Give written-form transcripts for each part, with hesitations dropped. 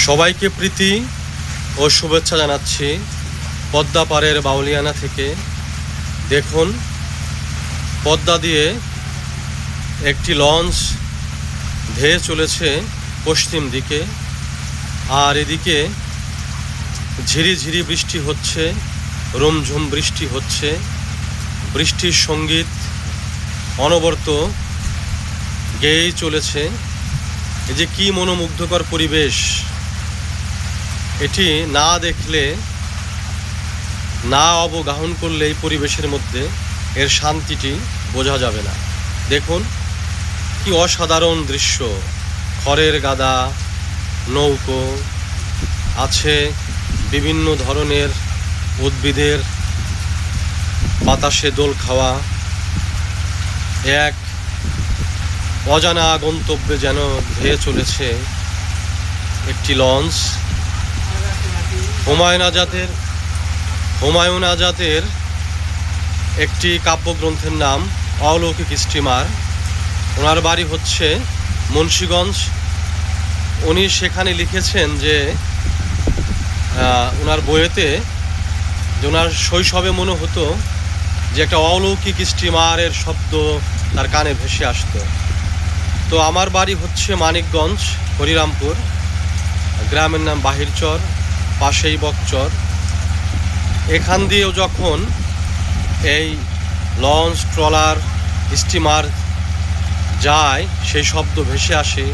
সবাইকে প্রীতি ও শুভেচ্ছা জানাচ্ছি পদ্মা পাড়ের বাউলিয়ানা থেকে। দেখুন, পদ্মা দিয়ে একটি লঞ্চ ধেয়ে চলেছে পশ্চিম দিকে, আর এদিকে ঝিরিঝিরি বৃষ্টি হচ্ছে, রুমঝুম বৃষ্টি হচ্ছে। বৃষ্টির সঙ্গীত অনবরত গেয়েই চলেছে। এই যে কী মনোমুগ্ধকর পরিবেশ, এটি না দেখলে, না অবগাহন করলে এই পরিবেশের মধ্যে এর শান্তিটি বোঝা যাবে না। দেখুন কি অসাধারণ দৃশ্য। খড়ের গাদা, নৌকো আছে, বিভিন্ন ধরনের উদ্ভিদের বাতাসে দোল খাওয়া। এক অজানা গন্তব্যে যেন ধেয়ে চলেছে একটি লঞ্চ। হুমায়ুন আজাদের একটি কাব্যগ্রন্থের নাম অলৌকিক স্টিমার। ওনার বাড়ি হচ্ছে মুন্সিগঞ্জ। উনি সেখানে লিখেছেন যে ওনার বইয়েতে যে ওনার শৈশবে মনে হতো যে একটা অলৌকিক স্টিমারের শব্দ তার কানে ভেসে আসতো। তো আমার বাড়ি হচ্ছে মানিকগঞ্জ, হরিরামপুর। গ্রামের নাম বাহিরচর, পাশেই বকচর। এখান দিয়েও যখন এই লঞ্চ, ট্রলার, স্টিমার যায়, সেই শব্দ ভেসে আসে।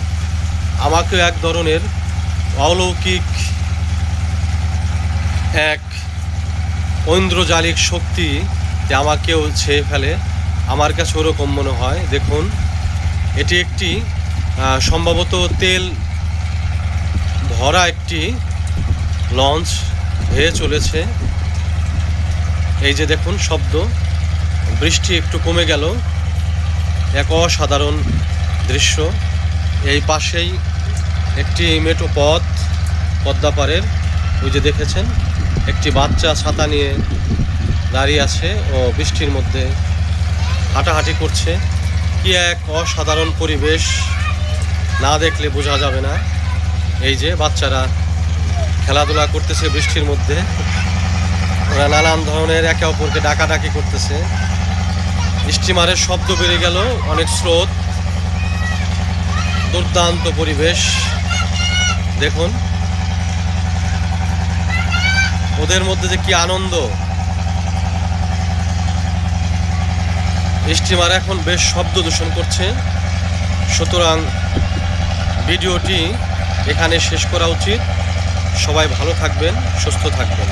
আমাকেও এক ধরনের অলৌকিক এক ঐন্দ্রজালিক শক্তি যে আমাকেও ছেয়ে ফেলে। আমার কাছে ওরকম মনে হয়। দেখুন, এটি একটি সম্ভবত তেল ভরা একটি লঞ্চ ধেয়ে চলেছে। এই যে দেখুন শব্দ, বৃষ্টি একটু কমে গেল। এক অসাধারণ দৃশ্য। এই পাশেই একটি মেঠো পথ পদ্মা পাড়ের। ওই যে দেখেছেন একটি বাচ্চা ছাতা নিয়ে দাঁড়িয়ে আছে ও বৃষ্টির মধ্যে হাঁটাহাঁটি করছে। কি এক অসাধারণ পরিবেশ, না দেখলে বোঝা যাবে না। এই যে বাচ্চারা খেলাধুলা করতেছে বৃষ্টির মধ্যে। ওরা নানান ধরনের একে অপরকে ডাকাডাকি করতেছে। স্টিমারের শব্দ বেড়ে গেল, অনেক স্রোত, দুর্দান্ত পরিবেশ। দেখুন ওদের মধ্যে যে কি আনন্দ। স্টিমার এখন বেশ শব্দ দূষণ করছে, সুতরাং ভিডিওটি এখানে শেষ করা উচিত। সবাই ভালো থাকবেন, সুস্থ থাকবেন।